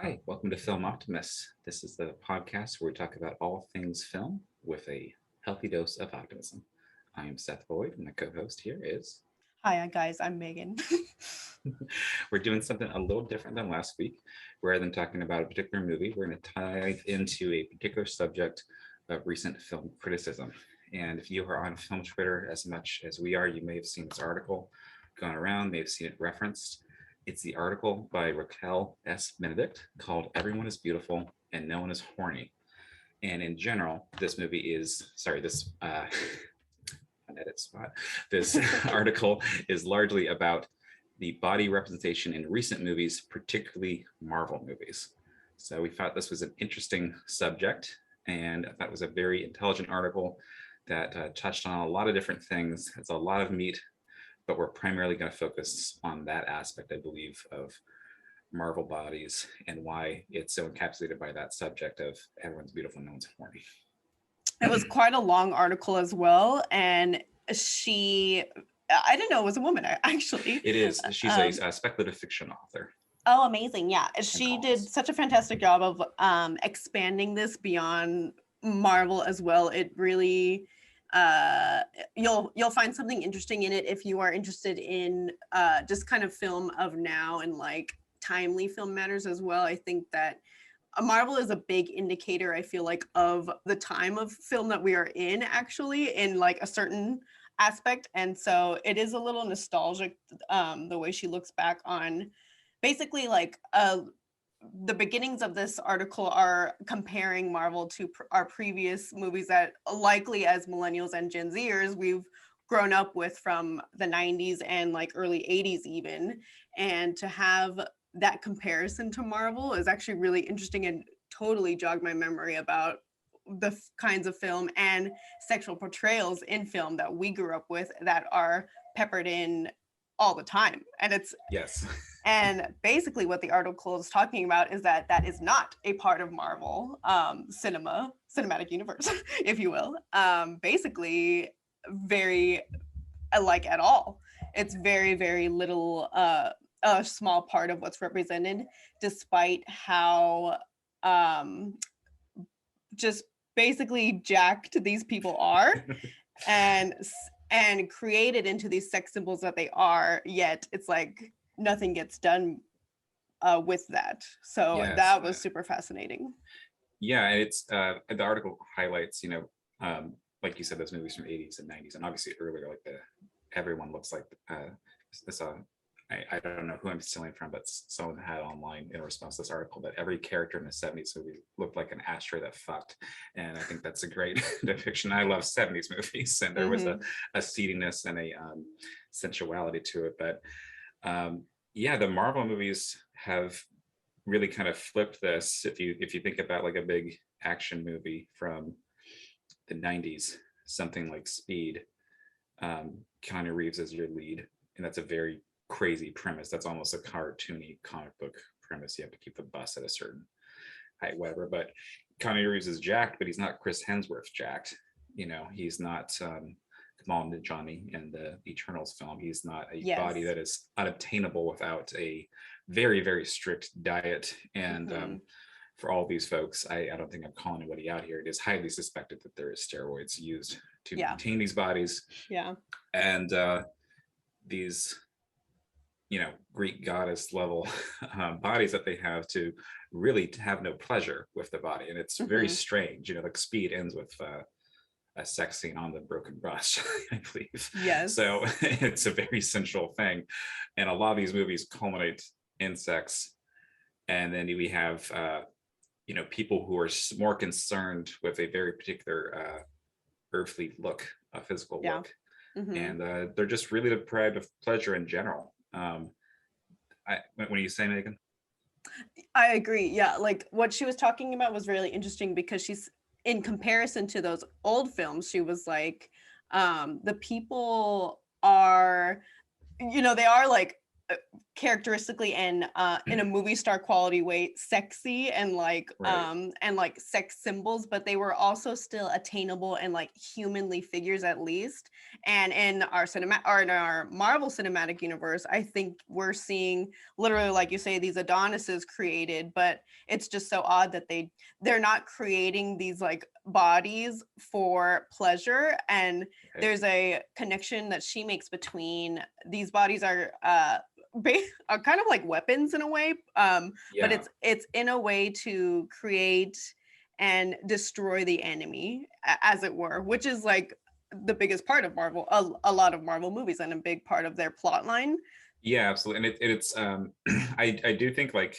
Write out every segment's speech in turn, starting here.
Hi, welcome to Film Optimists. This is the podcast where we talk about all things film with a healthy dose of optimism. I am Seth Boyd, and my co-host here is. Hi, guys. I'm Megan. We're doing something a little different than last week. Rather than talking about a particular movie, we're going to dive into a particular subject of recent film criticism. And if you are on film Twitter as much as we are, you may have seen this article going around, may have seen it referenced. It's the article by Raquel S. Benedict called Everyone is Beautiful and No One is Horny. And in general, this movie is, sorry, this an edit spot. This article is largely about the body representation in recent movies, particularly Marvel movies. So we thought this was an interesting subject, and I thought it was a very intelligent article that touched on a lot of different things. It's a lot of meat, but we're primarily going to focus on that aspect, I believe, of Marvel bodies and why it's so encapsulated by that subject of everyone's beautiful, no one's horny. It was quite a long article as well. And I didn't know it was a woman, actually. It is. She's a speculative fiction author. Oh, amazing. Yeah. She did such a fantastic job of expanding this beyond Marvel as well. It really, you'll find something interesting in it if you are interested in just kind of film of now and like timely film matters as well. I think that Marvel is a big indicator, I feel like, of the time of film that we are in, actually, in like a certain aspect. And so it is a little nostalgic, the way she looks back on basically like the beginnings of this article are comparing Marvel to our previous movies that likely as millennials and Gen Zers, we've grown up with from the 90s and like early 80s even. And to have that comparison to Marvel is actually really interesting and totally jogged my memory about the kinds of film and sexual portrayals in film that we grew up with that are peppered in all the time. And it's yes. And basically what the article is talking about is that that is not a part of Marvel cinematic universe, if you will. Basically very like at all. It's very, very little a small part of what's represented, despite how just basically jacked these people are and created into these sex symbols that they are, yet it's like nothing gets done with that. So yes, that was super fascinating. Yeah, it's the article highlights, like you said, those movies from 80s and 90s, and obviously earlier, like everyone looks like this. I don't know who I'm stealing from, but someone had online in response to this article that every character in the 70s movie looked like an ashtray that fucked. And I think that's a great depiction. I love 70s movies, and there was a seediness and a sensuality to it. But yeah, the Marvel movies have really kind of flipped this. If you think about like a big action movie from the 90s, something like Speed, Keanu Reeves as your lead, and that's a very crazy premise. That's almost a cartoony comic book premise. You have to keep the bus at a certain height, whatever. But Keanu Reeves is jacked, but he's not Chris Hemsworth jacked. He's not Kamal Nanjiani in the Eternals film. He's not a body that is unobtainable without a very, very strict diet. And for all these folks, I don't think I'm calling anybody out here. It is highly suspected that there is steroids used to maintain these bodies. Yeah. And these Greek goddess level bodies that they have to really have no pleasure with the body. And it's very strange. Like Speed ends with a sex scene on the broken bus, I believe. Yes. So it's a very sensual thing. And a lot of these movies culminate in sex. And then we have, people who are more concerned with a very particular earthly look, a physical look. And they're just really deprived of pleasure in general. What are you saying, Megan? I agree. Yeah, like what she was talking about was really interesting because she's, in comparison to those old films, she was like, the people are, they are like characteristically and in a movie star quality way sexy and Right. like sex symbols, but they were also still attainable and like humanly figures at least. And in our cinema or in our Marvel Cinematic Universe, I think we're seeing literally, like you say, these Adonises created, but it's just so odd that they're not creating these like bodies for pleasure. And Right. there's a connection that she makes between these bodies are kind of like weapons in a way, but Yeah. it's in a way to create and destroy the enemy, as it were, which is like the biggest part of Marvel, a lot of Marvel movies, and a big part of their plot line. Yeah, absolutely. And it's I do think like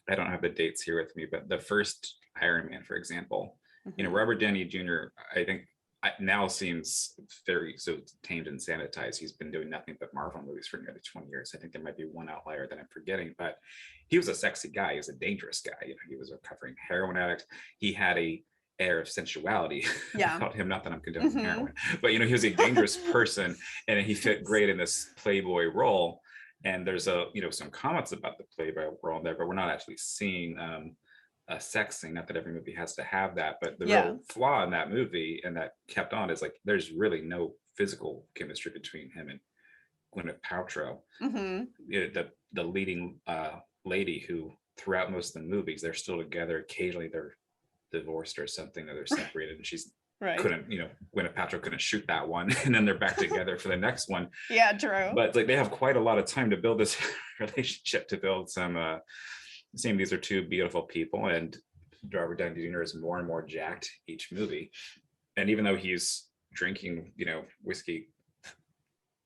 I don't have the dates here with me, but the first Iron Man, for example, Mhm. Robert Downey Jr. I think now seems very so tamed and sanitized. He's been doing nothing but Marvel movies for nearly 20 years. I think there might be one outlier that I'm forgetting, but he was a sexy guy. He was a dangerous guy. He was a recovering heroin addict. He had a air of sensuality Yeah. about him. Not that I'm condoning Hmm. heroin, but he was a dangerous person, and he fit great in this Playboy role. And there's some comments about the Playboy role there, but we're not actually seeing a sex scene. Not that every movie has to have that, but the Yeah. real flaw in that movie and that kept on is like there's really no physical chemistry between him and Gwyneth Paltrow, Hmm. the leading lady who throughout most of the movies they're still together. Occasionally they're divorced or something, or they're separated, and she's Right. couldn't, Gwyneth Paltrow couldn't shoot that one, and then they're back together for the next one. Yeah, true. But like they have quite a lot of time to build this relationship, to build some seeing these are two beautiful people, and Robert Downey Jr. is more and more jacked each movie. And even though he's drinking, whiskey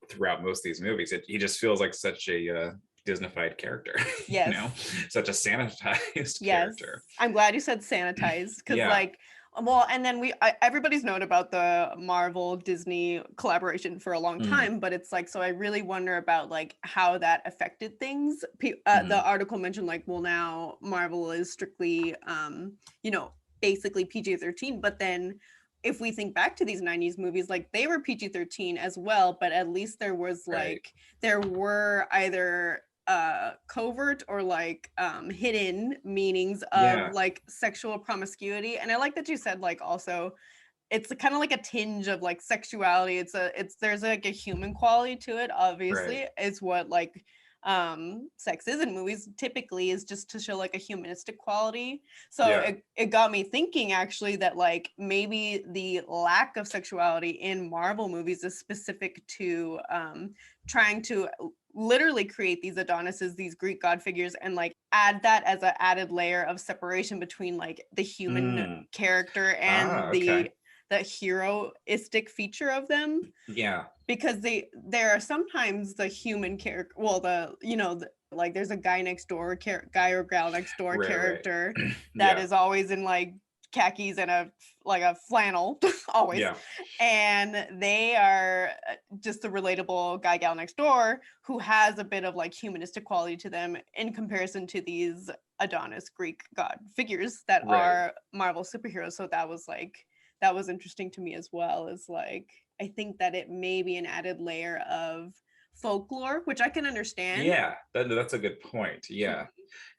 throughout most of these movies, he just feels like such a Disneyfied character, Yes. such a sanitized Yes. character. I'm glad you said sanitized, because Yeah. like, well, and then everybody's known about the Marvel Disney collaboration for a long Mm-hmm. time, but it's like, so I really wonder about like how that affected things. Mm-hmm. The article mentioned like, well, now Marvel is strictly, you know, basically PG-13, but then if we think back to these 90s movies, like they were PG-13 as well, but at least Right. there were either covert or like hidden meanings of Yeah. like sexual promiscuity. And I like that you said like also it's kind of like a tinge of like sexuality. It's there's like a human quality to it, Right. obviously. It's what like sex is in movies typically, is just to show like a humanistic quality. So Yeah. it got me thinking actually that like maybe the lack of sexuality in Marvel movies is specific to trying to literally create these Adonises, these Greek god figures, and like add that as an added layer of separation between like the human Mm. character and Okay. the heroistic feature of them. Yeah. Because there are sometimes the human character, well, like there's a guy next door guy or gal next door Right. character that Yeah. is always in like khakis and a flannel always, Yeah. and they are just the relatable guy gal next door who has a bit of like humanistic quality to them in comparison to these Adonis Greek god figures that Right. are Marvel superheroes. So that was interesting to me as well, is like I think that it may be an added layer of folklore, which I can understand. Yeah, that's a good point. Yeah, Mhm.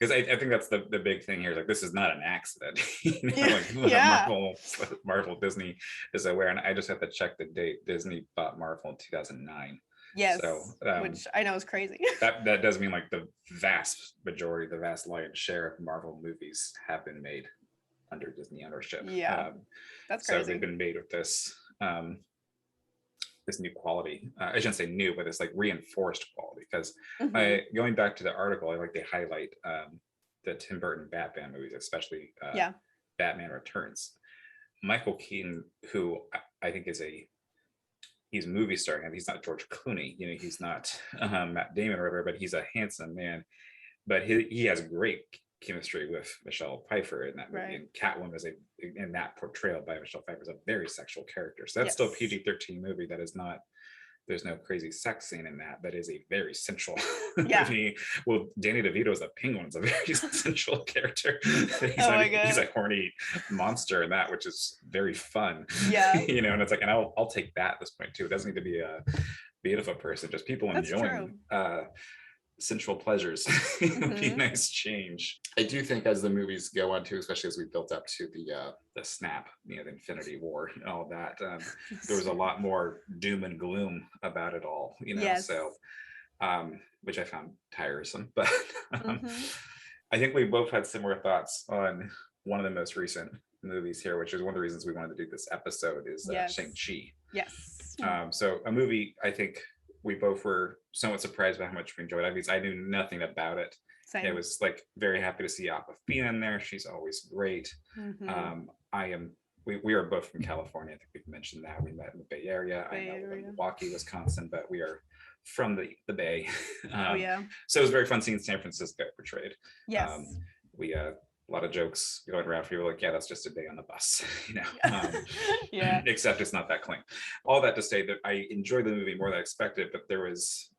because I think that's the big thing here. Like, this is not an accident. Yeah, Like yeah, Marvel Disney is aware, and I just have to check the date. Disney bought Marvel in 2009, so yes, which I know is crazy. that does mean like the vast majority, the vast lion's share of Marvel movies have been made under Disney ownership. Yeah, that's So they've crazy. been made with this new quality. I shouldn't say new, but it's like reinforced quality. Because Hmm. going back to the article, I like they highlight the Tim Burton Batman movies, especially Yeah. Batman Returns. Michael Keaton, who I think he's movie star, and he's not George Clooney. He's not Matt Damon or whatever, but he's a handsome man. But he has great chemistry with Michelle Pfeiffer in that movie, Right. and Catwoman is in that portrayal by Michelle Pfeiffer is a very sexual character. So that's still a Yes. PG-13 movie. That is not, there's no crazy sex scene in that. That is a very sensual Yeah. movie. Well, Danny DeVito as a penguin is a very sensual character. Oh my He's a god. horny monster in that, which is very fun. Yeah, And it's like, and I'll take that at this point too. It doesn't need to be a beautiful person, just people that's enjoying true. sensual pleasures. It would be a Mhm. nice change. I do think as the movies go on too, especially as we built up to the snap, the Infinity War and all that, there was a lot more doom and gloom about it all, Yes. so which I found tiresome. But um, Mhm. I think we both had similar thoughts on one of the most recent movies here, which is one of the reasons we wanted to do this episode is Yes. Shang-Chi. Yes. So a movie I think we both were somewhat surprised by how much we enjoyed. I knew nothing about it. It Same. was like very happy to see Aquafina in there. She's always great. Mhm. I am. We are both from California. I think we've mentioned that. We met in the Bay Area. I Bay know Area. Milwaukee, Wisconsin, but we are from the Bay. Oh yeah. So it was very fun seeing San Francisco portrayed. Yes. We a lot of jokes going around. People were like, yeah, that's just a day on the bus, Yeah. Except it's not that clean. All that to say that I enjoyed the movie more than I expected, but there was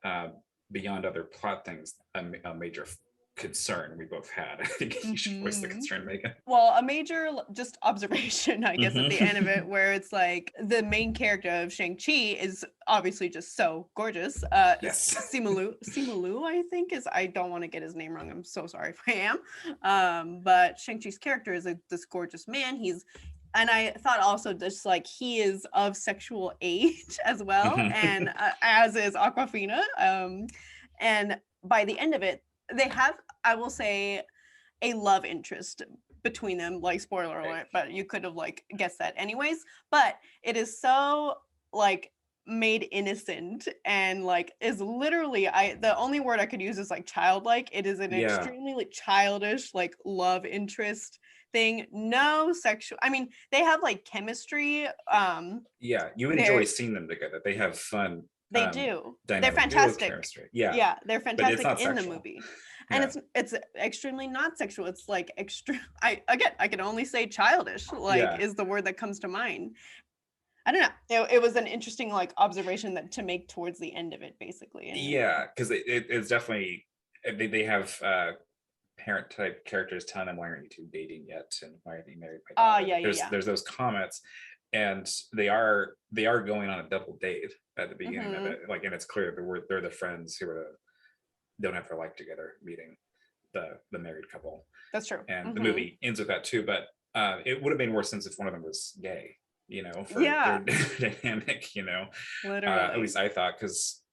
beyond other plot things a major concern we both had. I think you should voice the Mhm. concern, Megan. Well, a major just observation, I guess, at the end of it, Mhm. where it's like the main character of Shang-Chi is obviously just so gorgeous. Yes. Simu Liu, I think is, I don't want to get his name wrong. I'm so sorry if I am. But Shang-Chi's character is this gorgeous man. And I thought also just like he is of sexual age as well, and Mhm. as is Aquafina. And by the end of it, they have, I will say, a love interest between them, like spoiler Right. alert, but you could have like guessed that anyways. But it is so like made innocent and like is literally, I the only word I could use is like childlike. It is an Yeah. extremely like childish like love interest thing. No sexual, I mean, they have like chemistry. Yeah. You enjoy They're seeing them together. They have fun they do. They're dynamic duo fantastic. chemistry. Yeah. Yeah, they're But it's fantastic not in the sexual. movie. And Yeah. it's extremely not sexual. It's like extra, I can only say childish, like Yeah. is the word that comes to mind. I don't know. It was an interesting like observation that to make towards the end of it, basically. Yeah, because it's definitely they have parent type characters telling them, why aren't you two dating yet, and why aren't you married my daughter? Yeah, Like, yeah, yeah. there's those comments, and they are going on a double date at the beginning of Mhm. it, like, and it's clear they're the friends who don't have their life together meeting the married couple, That's true. and the Mhm. movie ends with that too. But it would have made more sense if one of them was gay, for their Yeah, dynamic, at literally. least I thought, because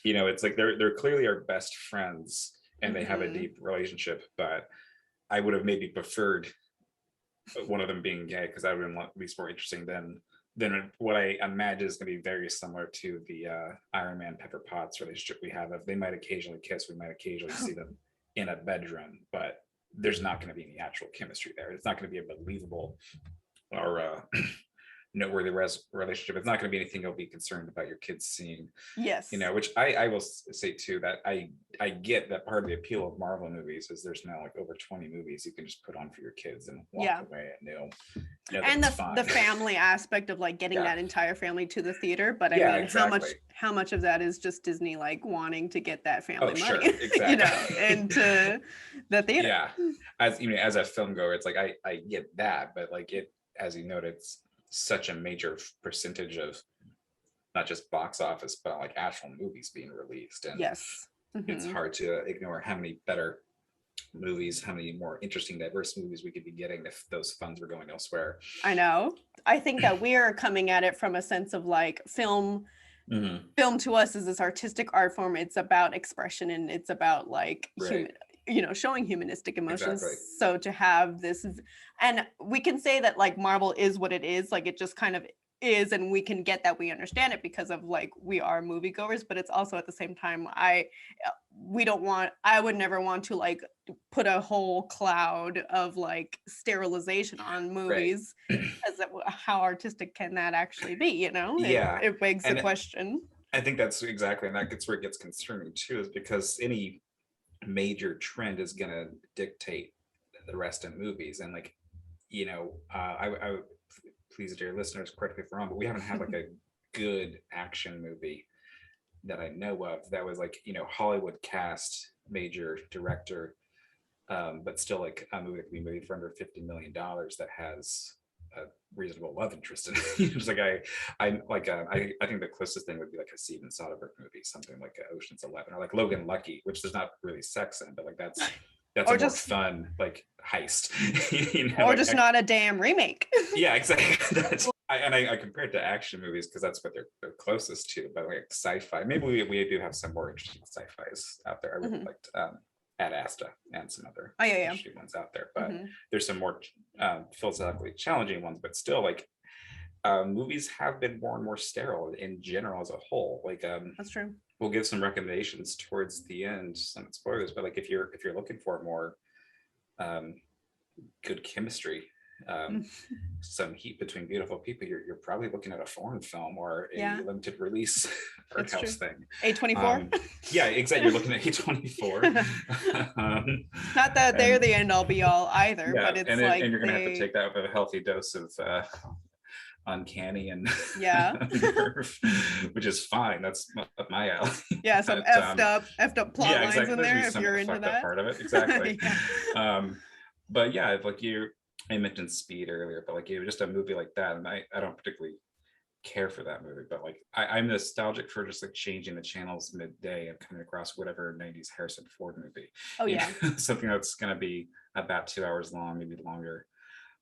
it's like they're clearly our best friends and they have a Mhm. deep relationship, but I would have maybe preferred one of them being gay, because that would have been at least more interesting than what I imagine is going to be very similar to the Iron Man Pepper Potts relationship we have. If they might occasionally kiss, we might occasionally see them in a bedroom, but there's not going to be any actual chemistry there. It's not going to be a believable or noteworthy relationship. It's not going to be anything you'll be concerned about your kids seeing, Yes. which I will say too, that I get that part of the appeal of Marvel movies is there's now like over 20 movies you can just put on for your kids and walk Yeah. away and know And that's the fine. family aspect of like getting Yeah. that entire family to the theater, but I Yeah, mean, exactly. how much of that is just Disney like wanting to get that family Oh, sure, money, exactly. into the theater. Yeah, as a film goer, it's like I get that, but like it, as you noted, it's such a major percentage of not just box office, but like actual movies being released, and Yes. it's Mhm. hard to ignore how many better movies, how many more interesting, diverse movies we could be getting if those funds were going elsewhere. I know. I think that we are coming at it from a sense of like film Mhm. to us is this artistic art form. It's about expression and it's about like Right. showing humanistic emotions. Exactly. So to have this, and we can say that like Marvel is what it is, like it just kind of is, and we can get that, we understand it because of like we are moviegoers, but it's also at the same time I would never want to like put a whole cloud of like sterilization on movies, because how artistic can that actually be, Yeah, it begs the and question. I think that's exactly, and that gets where it gets concerning too, is because any major trend is going to dictate the rest of movies, and like I would, please, dear listeners, correct me if I'm wrong, but we haven't had like a good action movie that I know of that was like Hollywood cast, major director, but still like a movie that can be made for under $50 million that has a reasonable love interest in it. It's like I think the closest thing would be like a Steven Soderbergh movie, something like Ocean's 11 or like Logan Lucky, which there's not really sex in, but like that's a Or more just fun like heist. or like just not a damn remake. yeah, exactly. I compare it to action movies because that's what they're closest to, but like sci-fi. Maybe we do have some more interesting sci-fis out there. I really liked Ad Astra and some other Oh yeah, interesting ones out there, but Mhm. there's some more philosophically challenging ones, but still like movies have been more and more sterile in general as a whole. Like That's true. we'll give some recommendations towards the end, some spoilers, but like if you're looking for more good chemistry, some heat between beautiful people, you're probably looking at a foreign film or a Yeah. limited release art That's true. house thing. A24. Yeah, exactly. You're looking at A24. Not that they're and- the end all be all either, yeah, but it's and, like and you're gonna have to they, take that with a healthy dose of uncanny and yeah. nerve, which is fine. That's up my alley. Yeah, some But, effed up plot yeah, lines exactly. in There's there usually if some you're into fucked up that. part of it. Exactly. Yeah. But yeah, like I mentioned Speed earlier, but like just a movie like that, and I don't particularly care for that movie, but like I'm nostalgic for just like changing the channels midday and coming across whatever 90s Harrison Ford movie. Oh yeah. Something that's going to be about 2 hours long, maybe longer.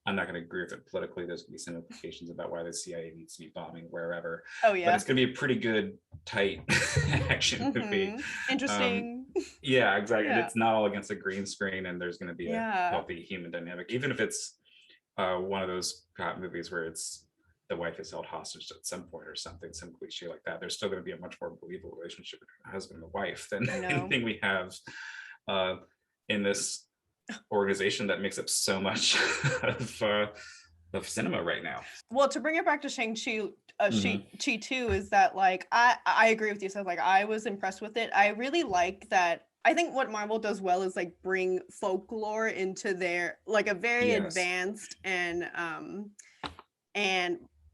I'm not going to agree with it politically. There's going to be some implications about why the CIA needs to be bombing wherever. Oh But yeah. it's going to be a pretty good, tight action movie. Interesting. Yeah, exactly. And Yeah. it's not all against a green screen, and there's going to be Yeah. a healthy human dynamic, even if it's one of those cop movies where it's the wife is held hostage at some point or something, some cliche like that. There's still going to be a much more believable relationship between the husband and the wife than anything we have in this organization that makes up so much of cinema right now. Well, to bring it back to Shang-Chi, Mhm. Chi 2 is that like I agree with you. So like I was impressed with it. I really like that. I think what Marvel does well is like bring folklore into their like a very Yes. advanced and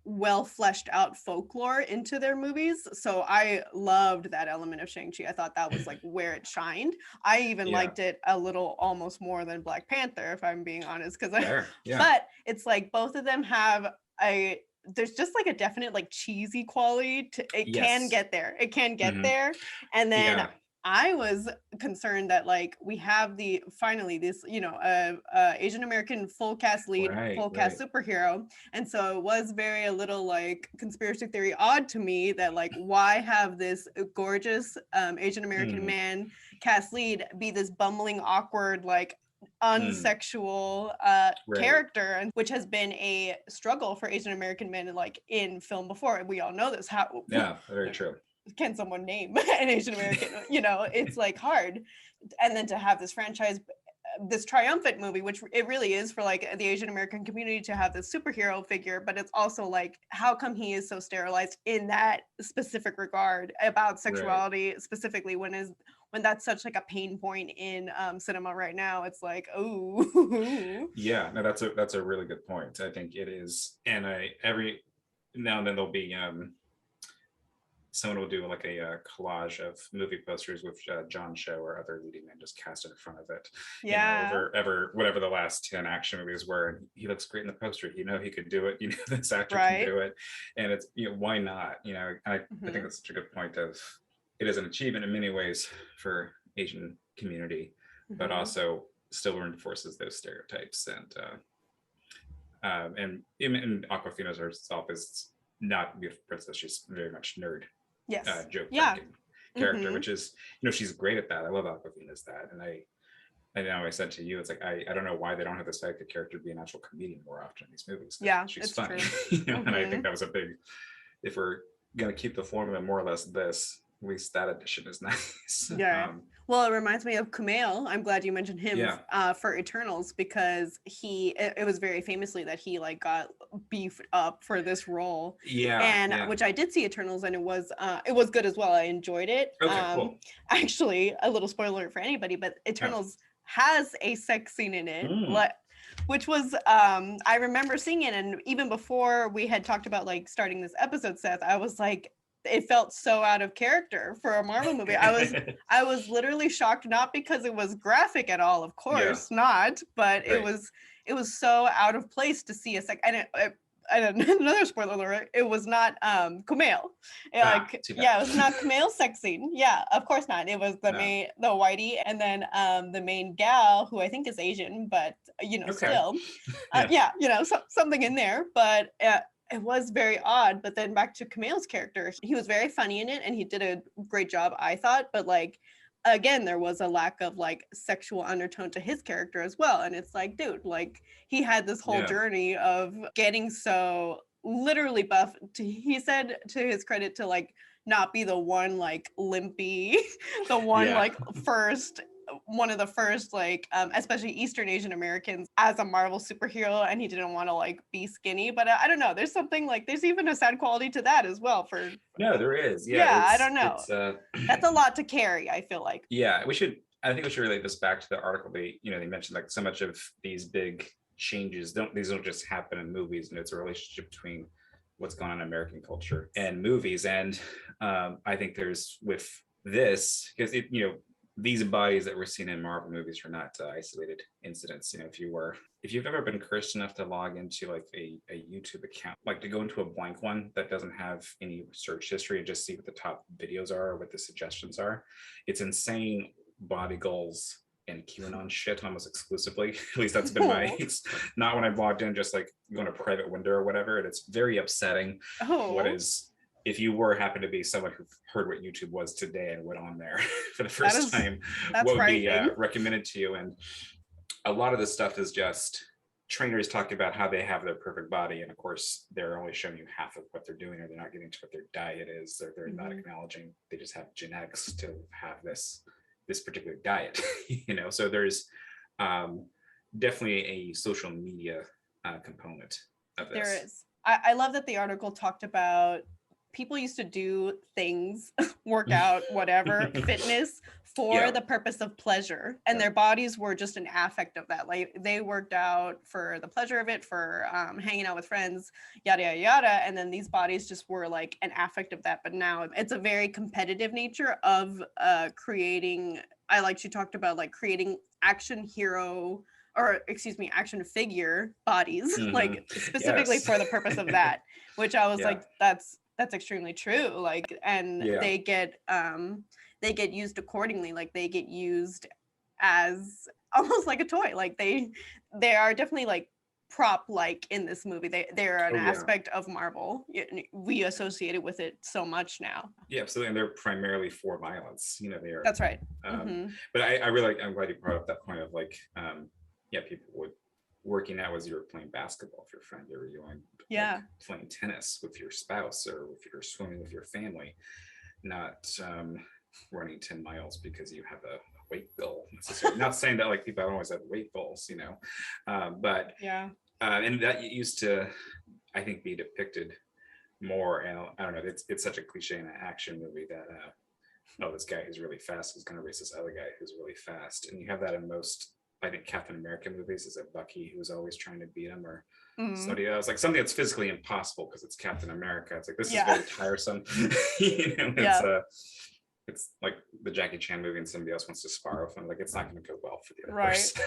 well fleshed out folklore into their movies. So I loved that element of Shang-Chi. I thought that was like where it shined. I even Yeah. liked it a little almost more than Black Panther, if I'm being honest, because Fair. Yeah. but it's like both of them have there's just like a definite like cheesy quality to it. Can Yes. get there, it can get Mhm. there. And then Yeah. I was concerned that like we have finally this Asian American full cast lead, Right, full cast right. superhero, and so it was very a little like conspiracy theory odd to me that like why have this gorgeous Asian American Mhm. man cast lead be this bumbling awkward like unsexual Right. character, and which has been a struggle for Asian American men like in film before, and we all know this. How Yeah, very true. can someone name an Asian American? It's like hard. And then to have this franchise, this triumphant movie, which it really is for like the Asian American community to have this superhero figure, but it's also like, how come he is so sterilized in that specific regard about sexuality, specifically when that's such like a pain point in cinema right now? It's like, oh, Yeah, no, that's a really good point. I think it is, and every now and then there'll be someone will do like a collage of movie posters with John Cho or other leading men just cast in front of it. yeah, Ever whatever the last 10 action movies were, and he looks great in the poster. He could do it. This actor Right. can do it, and it's why not? I think Mhm. that's such a good point. Of it is an achievement in many ways for Asian community, but Mhm. also still reinforces those stereotypes and Aquafina herself is not a beautiful princess. She's very much nerd. Yes. Joke Yeah. cracking character, Mhm. which is she's great at that. I love Aquafina's that, and I know I said to you, it's like I don't know why they don't have this type of character be an actual comedian more often in these movies. Yeah, she's it's funny. true. And I Mhm. think that was a big. If we're gonna keep the formula more or less this, at least that addition is nice. Yeah. Well, it reminds me of Kumail. I'm glad you mentioned him Yeah. For Eternals, because it was very famously that he like got beefed up for this role. Yeah, And yeah. which I did see Eternals, and it was good as well. I enjoyed it. Okay, cool. Actually, a little spoiler for anybody, but Eternals has a sex scene in it, which was I remember seeing it, and even before we had talked about like starting this episode, Seth, I was like, it felt so out of character for a Marvel movie. I was literally shocked, not because it was graphic at all, of course not, but Right. it was so out of place to see and another spoiler alert, it was not Kumail. Too bad. It was not Kumail's sex scene. Yeah, of course not. It was the whitey, and then the main gal, who I think is Asian, but still, something in there. But it was very odd. But then back to Kumail's character, he was very funny in it, and he did a great job, I thought. But like, again, there was a lack of like sexual undertone to his character as well. And it's like, dude, like he had this whole journey of getting so literally buff. He said, to his credit, to like not be the one like limpy, the one like one of the first like especially Eastern Asian Americans as a Marvel superhero, and he didn't want to like be skinny. But I don't know, there's something like, there's even a sad quality to that as well. No, there is. I don't know. That's a lot to carry, I feel like. I think we should relate this back to the article. They mentioned like so much of these big changes don't just happen in movies, and it's a relationship between what's going on in American culture and movies. And I think there's with this, because these bodies that we're seeing in Marvel movies are not isolated incidents. If you've ever been cursed enough to log into like a YouTube account, like to go into a blank one that doesn't have any search history and just see what the top videos are or what the suggestions are, it's insane body goals and QAnon shit almost exclusively. At least that's been my, it's not when I've logged in, just like going to private window or whatever. And it's very upsetting. If you happen to be someone who heard what YouTube was today and went on there for the first time, what would be recommended to you? And a lot of this stuff is just trainers talking about how they have their perfect body. And of course, they're only showing you half of what they're doing, or they're not getting to what their diet is. They're not acknowledging they just have genetics to have this particular diet. So there's definitely a social media component of this. There is. I love that the article talked about people used to do things, work out, whatever, fitness for the purpose of pleasure. And their bodies were just an affect of that. Like they worked out for the pleasure of it, for hanging out with friends, yada, yada, yada. And then these bodies just were like an affect of that. But now it's a very competitive nature of creating, she talked about like creating action figure bodies, like specifically for the purpose of that, which I was like, that's extremely true. Like, and they get used accordingly. Like they get used as almost like a toy. Like they are definitely like prop like in this movie. They're an aspect of Marvel. We associate it with it so much now. Yeah, absolutely. And they're primarily for violence. They are. That's right. But I'm glad you brought up that point of like, people would working out as you were playing basketball with your friend, or you were playing tennis with your spouse, or if you're swimming with your family, not running 10 miles because you have a weight goal necessarily. Not saying that like people don't always have weight goals, but and that used to, I think, be depicted more. And I don't know, it's such a cliche in an action movie that this guy who's really fast is going to race this other guy who's really fast, and you have that in most, I think, Captain America movies. Is it Bucky who's always trying to beat him, or somebody else? Like something that's physically impossible because it's Captain America. It's like, this is very tiresome. It's like the Jackie Chan movie and somebody else wants to spar with him. Like it's not going to go well for the other person,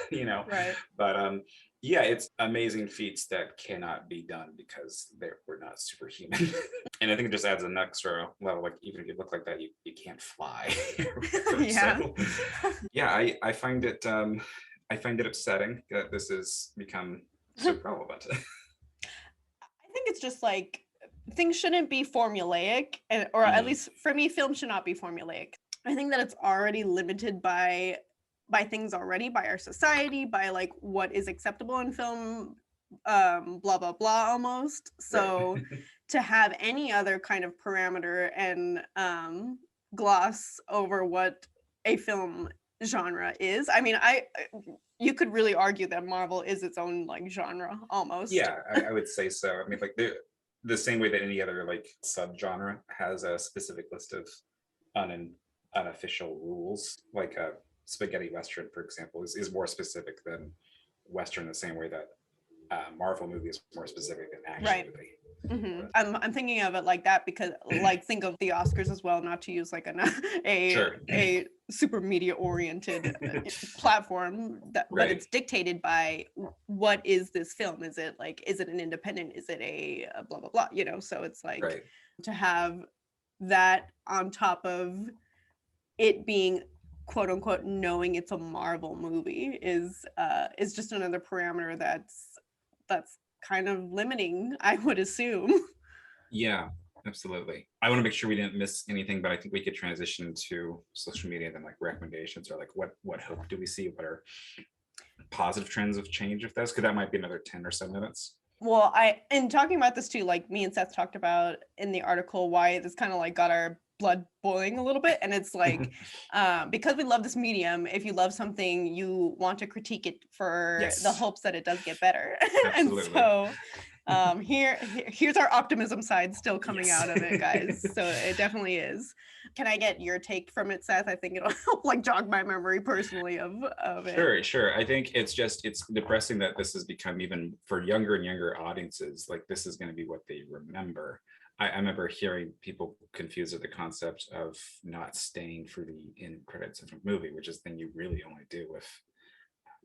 Right. But it's amazing feats that cannot be done because we're not superhuman. And I think it just adds an extra level. Like even if you look like that, you can't fly. I find it upsetting that this has become so relevant. I think it's just like things shouldn't be formulaic, or at least for me, film should not be formulaic. I think that it's already limited by things already, by our society, by like what is acceptable in film, blah blah blah almost. So to have any other kind of parameter and gloss over what a film genre is, I mean, you could really argue that Marvel is its own like genre almost. I would say so. I mean, like the same way that any other like subgenre has a specific list of unofficial rules, like a spaghetti western, for example, is more specific than western, the same way that Marvel movie is more specific than action Right. movie. I'm thinking of it like that because like think of the Oscars as well, not to use like Sure. a super media oriented platform that, but Right. it's dictated by what is this film? Is it an independent? Is it a blah blah blah? You know, so it's like Right. to have that on top of it being quote unquote knowing it's a Marvel movie is just another parameter that's kind of limiting, I would assume. Yeah, absolutely. I want to make sure we didn't miss anything, but I think we could transition to social media and then like recommendations or like what hope do we see? What are positive trends of change of this? Because that might be another 10 or so minutes. Well, in talking about this too, like me and Seth talked about in the article why this kind of like got our blood boiling a little bit. And it's like, because we love this medium, if you love something, you want to critique it for Yes. the hopes that it does get better. And Absolutely. so here's our optimism side still coming Yes. out of it, guys. So it definitely is. Can I get your take from it, Seth? I think it'll help like jog my memory personally of it. Sure. I think it's depressing that this has become, even for younger and younger audiences, like this is going to be what they remember. I remember hearing people confused with the concept of not staying for the end credits of a movie, which is the thing you really only do with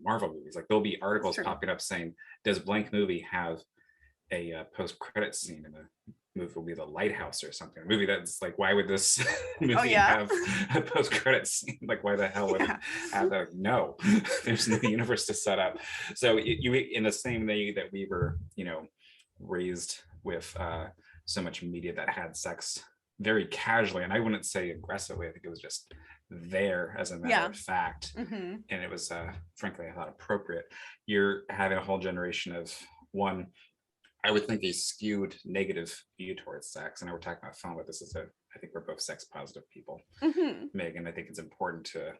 Marvel movies. Like there'll be articles popping up saying, does blank movie have a post-credit scene in a movie, will be The Lighthouse or something, a movie that's like, why would this movie have a post-credit scene? Like, why the hell would it have that? No, there's no universe to set up. So you in the same way that we were, raised with so much media that had sex very casually, and I wouldn't say aggressively, I think it was just there as a matter of fact, and it was frankly, I thought, appropriate. You're having a whole generation of one, I would think, a skewed negative view towards sex. And I were talking about fun, but this is I think we're both sex positive people. Megan, I think it's important to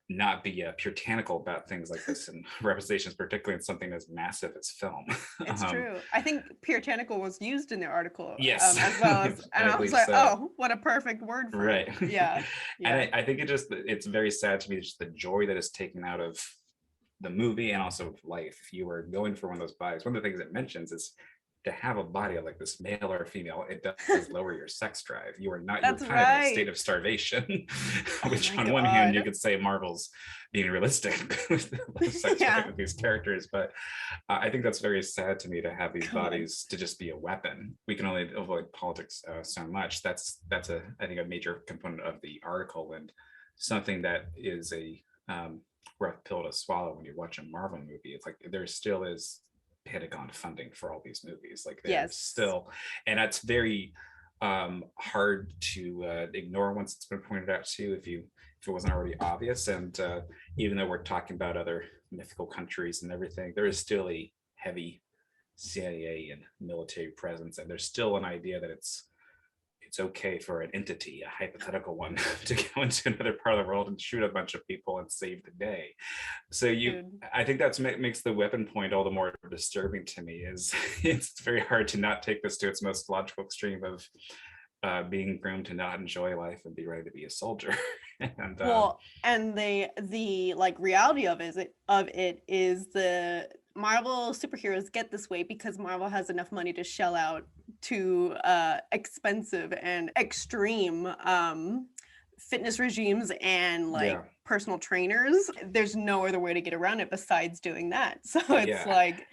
not be puritanical about things like this and representations, particularly in something as massive as film. It's true. I think puritanical was used in the article. Yes. As well as, and I was like, oh, what a perfect word for it. Yeah. And I think it's very sad to me, just the joy that is taken out of the movie and also of life. If you were going for one of those bodies, one of the things it mentions is to have a body like this, male or female, it does lower your sex drive. You are not, you're kind of in a state of starvation, which on one hand, you could say Marvel's being realistic with the sex drive of these characters. But I think that's very sad to me, to have these bodies to just be a weapon. We can only avoid politics so much. That's I think a major component of the article, and something that is a rough pill to swallow when you watch a Marvel movie. It's like there still is Pentagon funding for all these movies, like there's still, and that's very hard to ignore once it's been pointed out too, if it wasn't already obvious. And even though we're talking about other mythical countries and everything, there is still a heavy CIA and military presence, and there's still an idea that it's okay for an entity, a hypothetical one, to go into another part of the world and shoot a bunch of people and save the day. So I think that makes the weapon point all the more disturbing to me. Is it's very hard to not take this to its most logical extreme of being groomed to not enjoy life and be ready to be a soldier. And and the like reality of it is the Marvel superheroes get this way because Marvel has enough money to shell out to expensive and extreme fitness regimes and personal trainers. There's no other way to get around it besides doing that. So it's like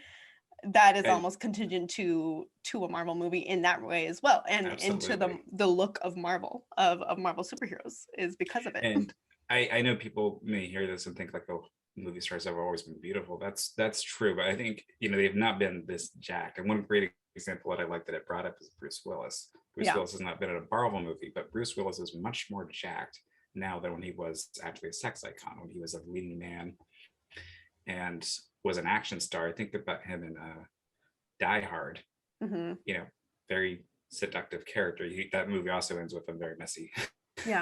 that is almost contingent to a Marvel movie in that way as well, and into the look of Marvel of Marvel superheroes is because of it. And I know people may hear this and think like, oh, movie stars have always been beautiful. That's true, but I think they've not been this jacked. And one great example that I like that it brought up is Bruce Willis. Willis has not been in a Marvel movie, but Bruce Willis is much more jacked now than when he was actually a sex icon, when he was a leading man and was an action star. I think about him in Die Hard. Very seductive character. That movie also ends with a very messy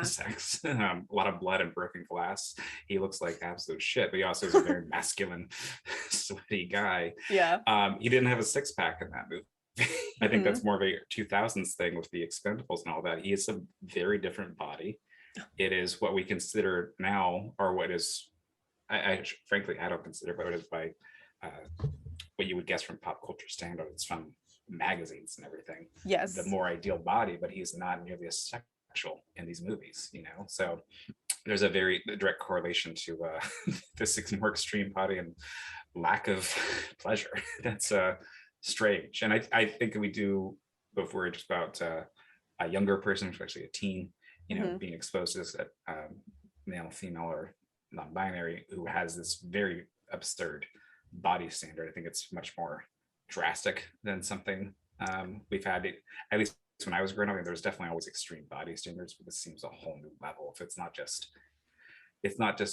sex, a lot of blood and broken glass. He looks like absolute shit, but he also is a very masculine, sweaty guy. He didn't have a six-pack in that movie. I think that's more of a 2000s thing with the Expendables and all that. He is a very different body. It is what we consider now, or what is, I frankly, I don't consider, but it is by what you would guess from pop culture standards, from magazines and everything, Yes. the more ideal body, but he's not nearly as sexual in these movies, you know. So there's a very direct correlation to this more extreme body and lack of pleasure. That's strange. And I think we do, if we're just about a younger person, especially a teen, you know, being exposed to this male, female, or non-binary who has this very absurd body standard, I think it's much more drastic than something we've had. At least when I was growing up, there was definitely always extreme body standards, but this seems a whole new level. If it's not just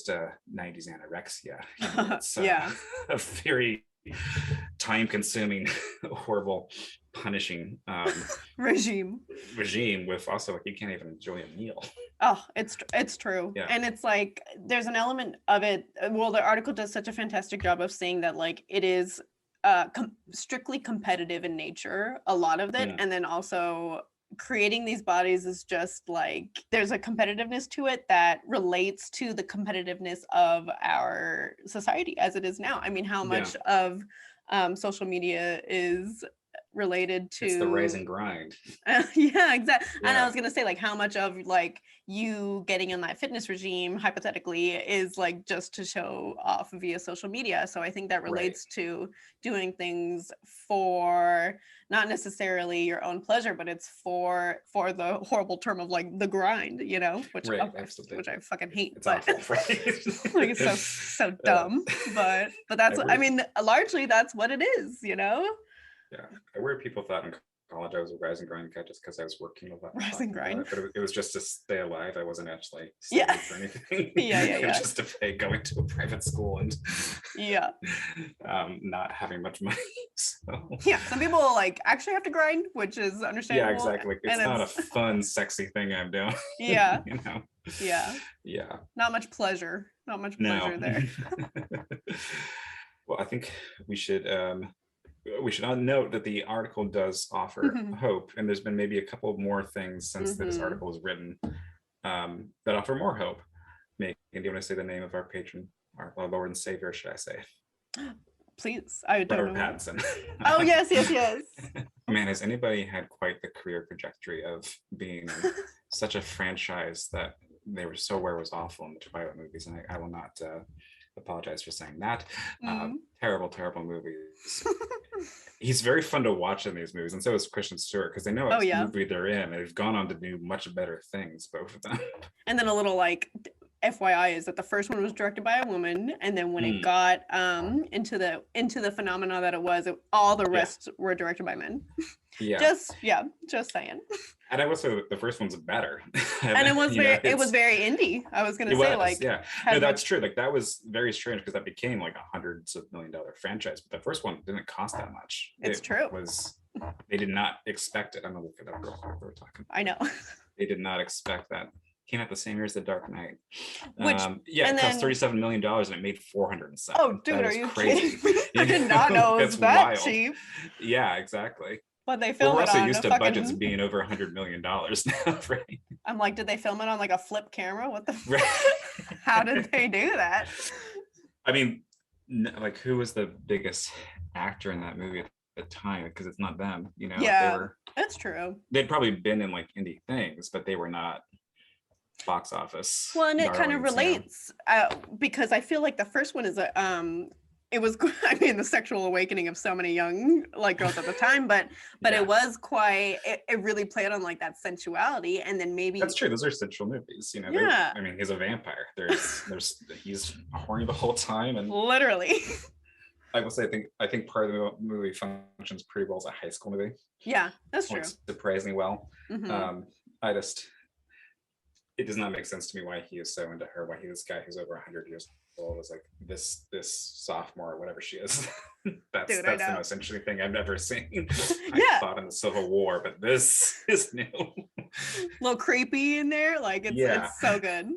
a 90s anorexia, you know, it's Yeah. a very time-consuming, horrible, punishing regime with also like you can't even enjoy a meal. Oh, it's true. Yeah. And it's like there's an element of it. Well, the article does such a fantastic job of saying that like it is strictly competitive in nature, a lot of it, and then also creating these bodies is just like there's a competitiveness to it that relates to the competitiveness of our society as it is now. I mean, how much of social media is related to it's the rise and grind. Yeah, exactly. Yeah. And I was gonna say like how much of like you getting in that fitness regime hypothetically is like just to show off via social media. So I think that relates to doing things for not necessarily your own pleasure, but it's for the horrible term of like the grind, you know, which I fucking hate. It's awful, right? Like it's so dumb. But that's I mean, largely that's what it is, you know. Yeah, I weird people thought in college I was a rise and grind cat just because I was working a lot. Rise and grind. But it was just to stay alive. I wasn't actually studying for anything. Yeah. Just to pay going to a private school and not having much money. So. Yeah, some people like actually have to grind, which is understandable. Yeah, exactly. It's not a fun, sexy thing I'm doing. Yeah. You know. Yeah. Yeah. Not much pleasure. Not much pleasure there. Well, I think we should note that the article does offer hope, and there's been maybe a couple more things since this article was written that offer more hope. Megan, do you want to say the name of our patron, our Lord and Savior, should I say? Please, I don't know. Pattinson. Oh yes. Man, has anybody had quite the career trajectory of being in such a franchise that they were so aware was awful in the Twilight movies, and I will not apologize for saying that. Terrible movies. He's very fun to watch in these movies, and so is Kristen Stewart, because they know it's the movie they're in, and they've gone on to do much better things, both of them. And then a little like FYI is that the first one was directed by a woman, and then when it got into the phenomena that it was, all the rest were directed by men. Yeah. Just saying. And I will say the first one's better. And it was very indie. I was gonna say no, that's true. Like that was very strange because that became like $hundreds of million franchise, but the first one didn't cost that much. It's true. They did not expect it. I'm gonna look it up real quick. We're talking. I know. They did not expect that. Came out the same year as The Dark Knight. Which it cost $37 million and it made 407. Oh, dude, are you crazy? I did not know it was that cheap. Yeah, exactly. But they filmed it on we're also used to budgets being over $100 million now, right? I'm like, did they film it on like a flip camera? What the? How did they do that? I mean, like, who was the biggest actor in that movie at the time? Because it's not them, you know. Yeah, that's true. They'd probably been in like indie things, but they were not box office. Well, and it kind of relates because I feel like the first one is it was, I mean, the sexual awakening of so many young like girls at the time, but it was quite, it really played on like that sensuality, and then maybe that's true. Those are sensual movies, you know. Yeah. I mean, he's a vampire. He's horny the whole time, and literally. I will say, I think part of the movie functions pretty well as a high school movie. Yeah, that's true. Surprisingly well. It does not make sense to me why he is so into her. Why this guy who's over 100 years old is like this sophomore or whatever she is. that's the most interesting thing I've ever seen. I thought in the Civil War, but this is new. A little creepy in there, like it's so good.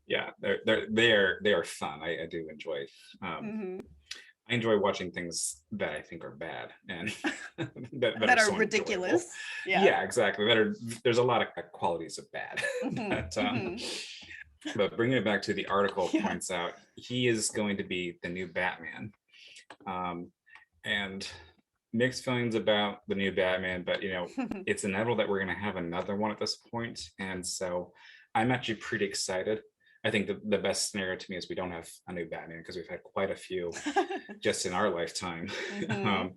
Yeah, they are fun. I do enjoy. I enjoy watching things that I think are bad and that are so ridiculous. Yeah, exactly. There's a lot of qualities of bad. But bringing it back to the article points out, he is going to be the new Batman. and mixed feelings about the new Batman, but it's inevitable that we're going to have another one at this point, and so I'm actually pretty excited. I think the best scenario to me is we don't have a new Batman because we've had quite a few just in our lifetime. Mhm.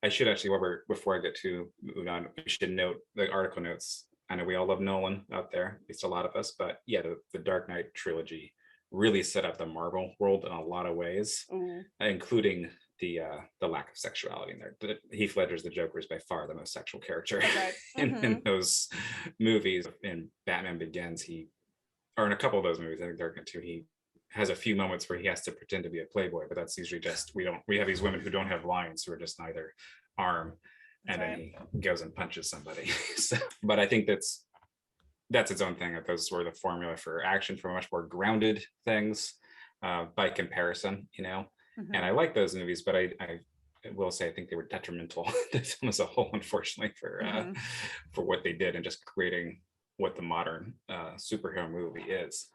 I should actually, before I get to move on, we should note the article notes. I know we all love Nolan out there, at least a lot of us, but yeah, the Dark Knight trilogy really set up the Marvel world in a lot of ways, Ooh, including the lack of sexuality in there. Heath Ledger's the Joker is by far the most sexual character that's right. in those movies. In Batman Begins, or in a couple of those movies, I think Dark Knight 2, he has a few moments where he has to pretend to be a playboy, but that's usually just we have these women who don't have lines, who are just neither arm, That's and then right. he goes and punches somebody. So, but I think that's its own thing. That those were the formula for action for much more grounded things, by comparison, And I Mhm. like those movies, but I will say I think they were detrimental to film as a whole, unfortunately, Mhm. for what they did and just creating what the modern superhero movie is.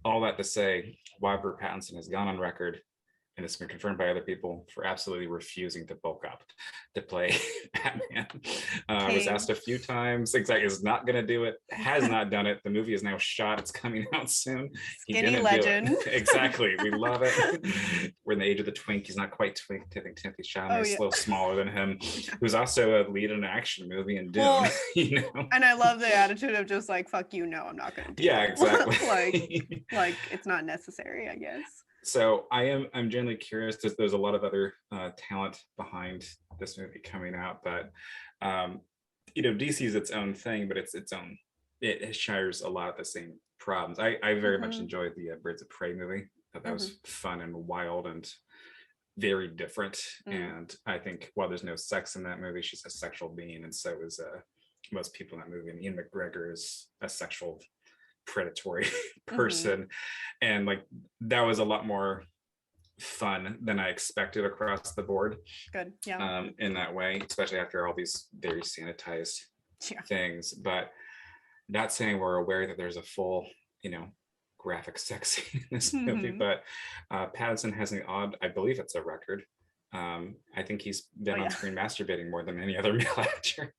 All that to say, Robert Pattinson has gone on record, and it's been confirmed by other people, for absolutely refusing to bulk up to play Batman. I was King. asked a few times, exactly, is not going to do it, has not done it. The movie is now shot, it's coming out soon. He Skinny didn't do legend. it. Exactly, we love it. We're in the age of the twink. He's not quite twink. I think Timothy Chalamet Oh is yeah. a little smaller than him, Yeah. who's also a lead in an action movie in Dune. Well, and I love the attitude of just like, fuck you, no, I'm not gonna do Yeah, it. exactly. like it's not necessary, I guess. So I'm genuinely curious. There's a lot of other talent behind this movie coming out, but DC is its own thing, but it's its own. It shares a lot of the same problems. I very much Hmm. enjoyed the Birds of Prey movie. That Hmm. was fun and wild and very different. Mm. And I think while there's no sex in that movie, she's a sexual being, and so is most people in that movie. And Ian McGregor is a sexual predatory Hmm. person, and like that was a lot more fun than I expected across the board, Good. Yeah. in that way, especially after all these very sanitized Yeah. things. But not saying we're aware that there's a full, graphic sex scene in this movie, Hmm. but Pattinson has an odd, I believe it's a record. I think he's Oh been on yeah. screen masturbating more than any other male actor.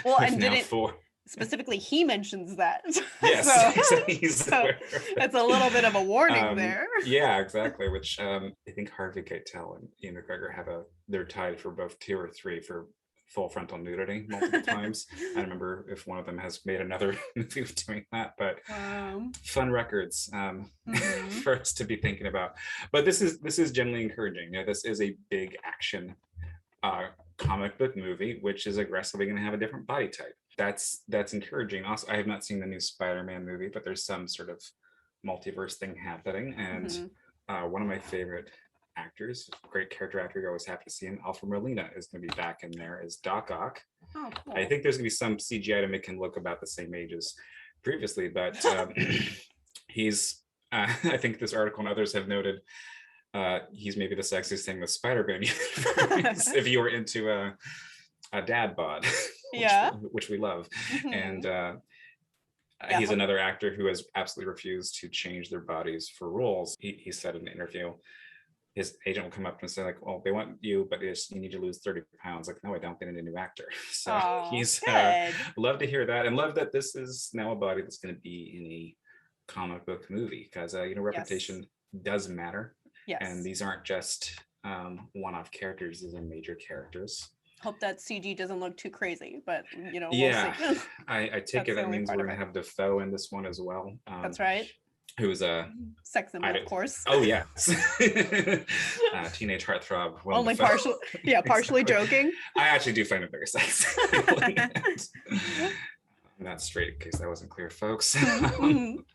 Well, With and now didn't four. specifically he mentions that. Yes, so he's so aware of it's it. a little bit of a warning there. Yeah, exactly. Which I think Harvey Keitel and Ian McGregor they're tied for both 2 or 3 for full frontal nudity multiple times. I don't remember if one of them has made another movie doing that, but Um, fun records mhm. for us to be thinking about. But this is generally encouraging. This is a big action uh, comic book movie, which is aggressively going to have a different body type. That's encouraging. Also, I have not seen the new Spider-Man movie, but there's some sort of multiverse thing happening, and Mhm. one of my favorite actors, great character actor, you're always happy to see him, Alfred Molina, is going to be back in there as Doc Ock. Oh, I cool. think there's going to be some CGI to make him look about the same age as previously, but he's. I think this article and others have noted he's maybe the sexiest thing with Spider-Man if you were into a dad bod, Yeah. which we love. And Mhm. Yeah. he's another actor who has absolutely refused to change their bodies for roles. He said in an interview, his agent will come up and say like, well, they want you, but you need to lose 30 pounds. Like, no, I don't, they need a new actor. So Oh, he's good. love to hear that, and love that this is now a body that's going to be in a comic book movie, because Yes. reputation does matter, and Yes. these aren't just one-off characters, these are major characters. Hope that CG doesn't look too crazy, but we'll see. Yeah, I take That's it the that only means part we're of going it. to have Defoe in this one as well, That's right. who's Sex symbol, I of don't. course. Oh yes, teenage heartthrob. Willem Only Dafoe. partial. Yeah, partially Exactly. joking. I actually do find it very sexy. I'm not straight, in case that wasn't clear, folks. Mhm.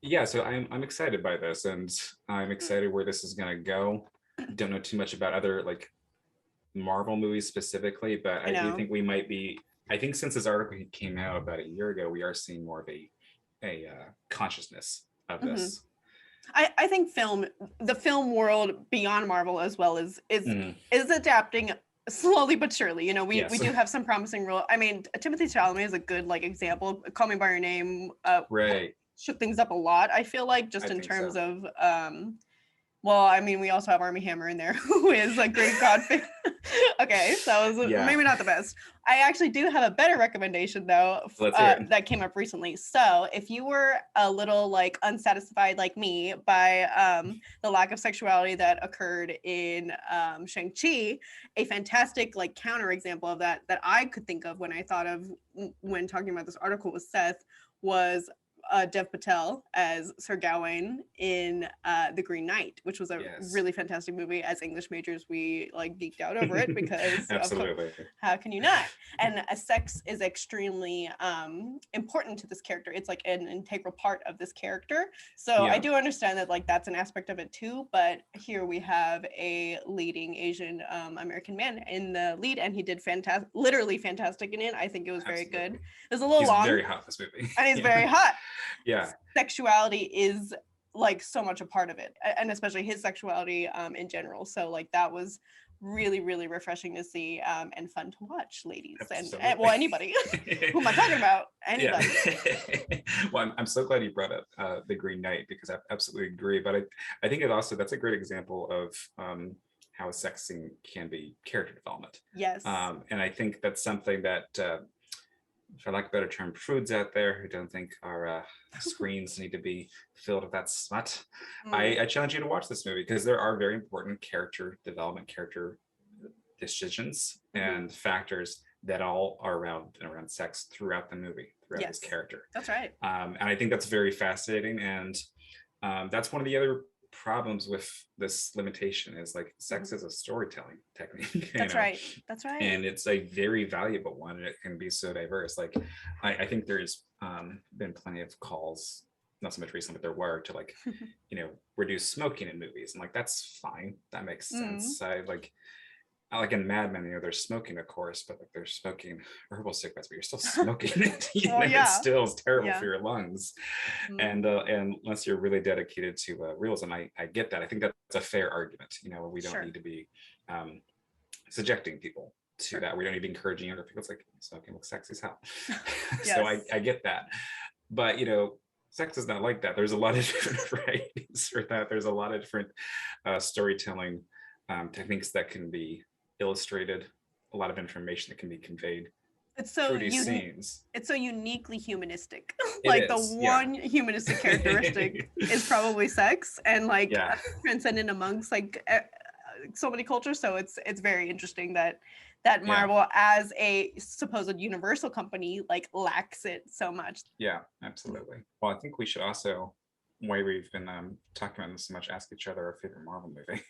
Yeah, so I'm excited by this, and I'm excited where this is gonna go. Don't know too much about other like Marvel movies specifically, but I I do know. think we might be. I think since this article came out about a year ago, we are seeing more of a consciousness of Mhm. this. I think the film world beyond Marvel as well Mm, is adapting slowly but surely. We yes, do have some promising role. I mean, Timothy Chalamet is a good like example. Call Me by Your Name right. shook things up a lot. I feel like just I in think terms so. of Well, I mean, we also have Army Hammer in there, who is a great god figure. Okay, so it was Yeah. maybe not the best. I actually do have a better recommendation though, Let's hear it. that came up recently. So if you were a little like unsatisfied like me by the lack of sexuality that occurred in Shang-Chi, a fantastic like counter example of that I could think of when I thought of when talking about this article with Seth was Dev Patel as Sir Gawain in The Green Knight, which was a Yes. really fantastic movie. As English majors, we like geeked out over it because Absolutely. how can you not? And sex is extremely important to this character. It's like an integral part of this character. So I Yeah. do understand that like that's an aspect of it too. But here we have a leading Asian American man in the lead, and he did fantastic, literally fantastic in it. I think it was very good. Absolutely. It was a little He's long, very hot this movie. and he's Yeah. very hot. Yeah. Sexuality is like so much a part of it, and especially his sexuality in general. So like that was really really refreshing to see and fun to watch, ladies, and well, anybody. Who am I talking about? Anybody. Yeah. Well, I'm so glad you brought up The Green Knight, because I absolutely agree. But I think that's a great example of how a sex scene can be character development. Yes. And I think that's something that, for lack of a better term, prudes out there who don't think our screens need to be filled with that smut, I challenge you to watch this movie, because there are very important character development, character decisions and factors that all are around sex throughout the movie, throughout this character. That's right. And I think that's very fascinating. And that's one of the other problems with this limitation is like sex is a storytelling technique. That's right. That's right. And it's a very valuable one. And it can be so diverse. Like I think there's been plenty of calls, not so much recently, but there were, to like, reduce smoking in movies. And like, that's fine. That makes sense. I like in Mad Men, they're smoking, of course, but like they're smoking herbal cigarettes, but you're still smoking it. It still is terrible for your lungs. And unless you're really dedicated to realism, I get that. I think that's a fair argument. We don't need to be subjecting people to that. We don't need to be encouraging younger people. It's like, smoking looks sexy as hell. So I get that. But sex is not like that. There's a lot of different varieties for that. There's a lot of different storytelling techniques that can be illustrated, a lot of information that can be conveyed through these scenes. It's so uniquely humanistic. Like the one humanistic characteristic is probably sex, and like transcendent amongst like so many cultures. So it's very interesting that Marvel, as a supposed universal company, like lacks it so much. Yeah, absolutely. Well, I think we should also, why we've been talking about this so much, ask each other our favorite Marvel movie.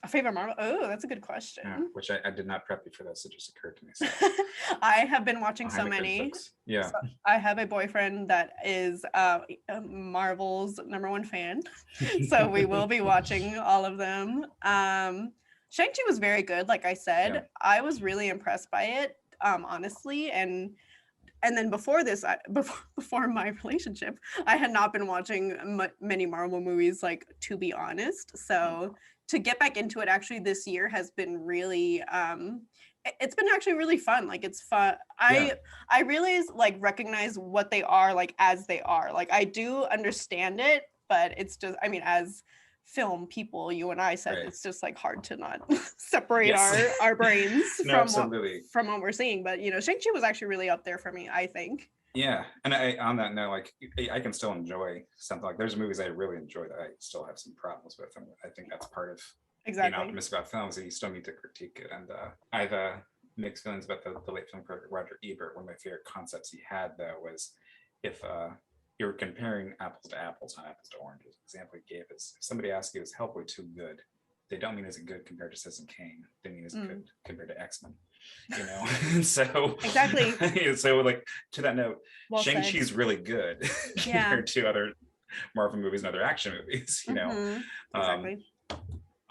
A favorite Marvel? Oh, that's a good question. Yeah, which I did not prep you for this. It just occurred to me. So. I have been watching so many. Yeah. So I have a boyfriend that is Marvel's #1 fan. So we will be watching all of them. Shang-Chi was very good. Like I said, I was really impressed by it, honestly. And then before this, before my relationship, I had not been watching many Marvel movies, like, to be honest. So to get back into it actually this year has been really it's been actually really fun. Like, it's fun. I really like recognize what they are, like, as they are. Like, I do understand it, but it's just, I mean, as film people, you and I said, it's just like hard to not separate our brains from what we're seeing. But Shang-Chi was actually really up there for me, I think. Yeah, and on that note, like, I can still enjoy something. Like, there's movies I really enjoy that I still have some problems with, and I think that's part of being optimistic about films, that you still need to critique it. And I have mixed feelings about the late film critic Roger Ebert. One of my favorite concepts he had, though, was if you're comparing apples to apples, not apples to oranges. The example he gave is, if somebody asks you, is Hellboy too good? They don't mean is it good compared to Citizen Kane. They mean is it good compared to X-Men. So exactly. So like, to that note, Shang-Chi's really good compared to other Marvel movies and other action movies. Exactly.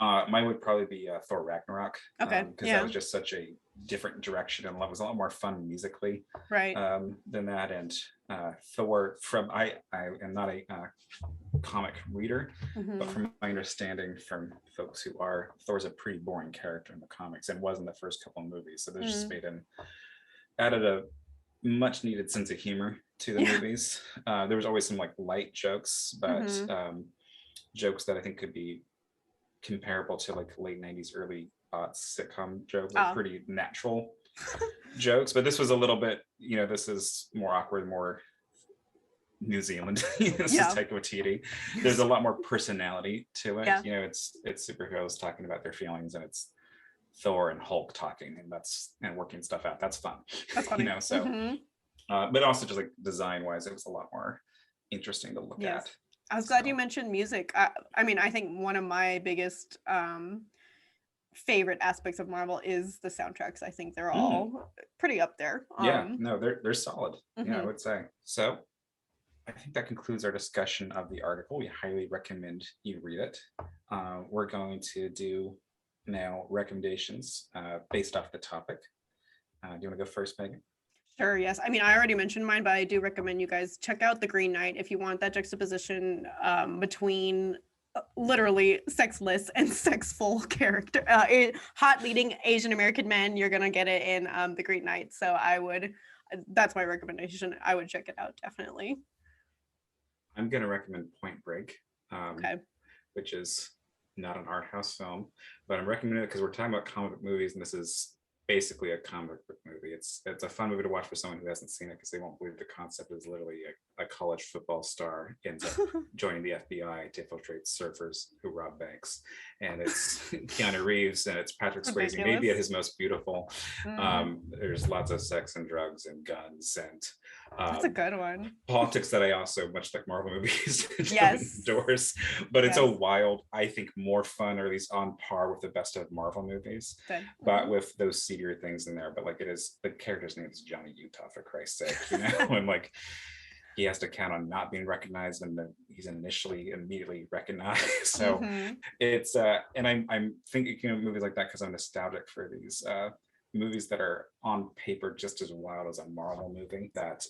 Mine would probably be Thor Ragnarok. Okay. Because that was just such a different direction, and it was a lot more fun musically. Right. Than that. And Thor, from I am not a comic reader, but from my understanding from folks who are, Thor's a pretty boring character in the comics, and was in the first couple of movies. So they just added a much needed sense of humor to the movies. There was always some like light jokes, but jokes that I think could be comparable to like late 90s, early sitcom jokes, like Oh, pretty natural jokes. But this was a little bit, this is more awkward, more New Zealand. This is yeah, Taika Waititi. There's a lot more personality to it. yeah, It's superheroes talking about their feelings, and it's Thor and Hulk talking, and working stuff out. That's fun. that's funny. So but also just like design wise, it was a lot more interesting to look Yes. at. I was glad So you mentioned music. I mean, I think one of my biggest favorite aspects of Marvel is the soundtracks. I think they're all pretty up there. yeah, no, they're solid. Yeah, I Mhm. would say. So I think that concludes our discussion of the article. We highly recommend you read it. We're going to do now recommendations based off the topic. Do you want to go first, Megan? Sure, yes. I mean, I already mentioned mine, but I do recommend you guys check out The Green Knight if you want that juxtaposition between literally sexless and sexful character, hot leading Asian American men. You're gonna get it in The Green Knight. So that's my recommendation. I would check it out definitely. I'm going to recommend Point Break, Okay. which is not an art house film, but I'm recommending it because we're talking about comic book movies, and this is basically a comic book movie. It's a fun movie to watch for someone who hasn't seen it, because they won't believe the concept is literally a college football star ends up joining the FBI to infiltrate surfers who rob banks, and it's Keanu Reeves and it's Patrick Swayze, maybe at his most beautiful. There's lots of sex and drugs and guns and That's a good one. politics that I also, much like Marvel movies, don't Yes. endorse. But it's a Yes. wild, I think, more fun, or at least on par with the best of Marvel movies, Good. but with those seedier things in there. But like, the character's name is Johnny Utah, for Christ's sake, and like he has to count on not being recognized, and then he's immediately recognized. So it's and I'm thinking movies like that because I'm nostalgic for these movies that are on paper just as wild as a Marvel movie that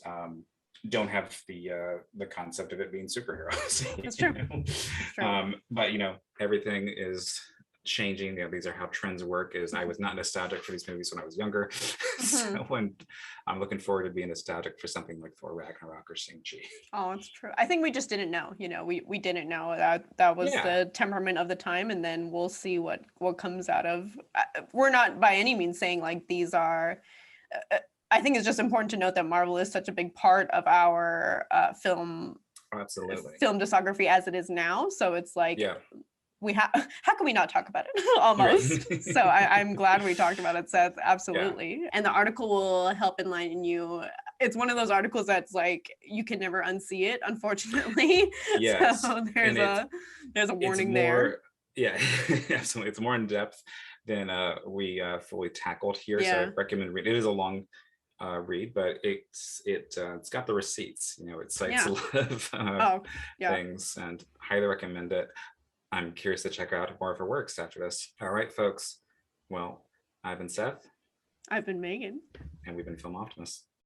don't have the concept of it being superheroes. That's true. That's true. But everything is changing. These are how trends work. I was not nostalgic for these movies when I was younger. So when I'm looking forward to being nostalgic for something like Thor Ragnarok or Shang-Chi. Oh, it's true. I think we just didn't know. We didn't know that was the temperament of the time, and then we'll see what comes out of. We're not by any means saying like these are. I think it's just important to note that Marvel is such a big part of our film discography as it is now. So it's like we have. How can we not talk about it? Almost. Right. So I'm glad we talked about it, Seth. Absolutely. And the article will help enlighten you. It's one of those articles that's like you can never unsee it, unfortunately. Yes. So there's a warning there. Yeah, absolutely. It's more in depth than we fully tackled here. So I recommend reading. It is a long read, but it's got the receipts. It cites a lot of things, and highly recommend it. I'm curious to check out more of her works after this. All right, folks. Well, I've been Seth. I've been Megan. And we've been Film Optimists.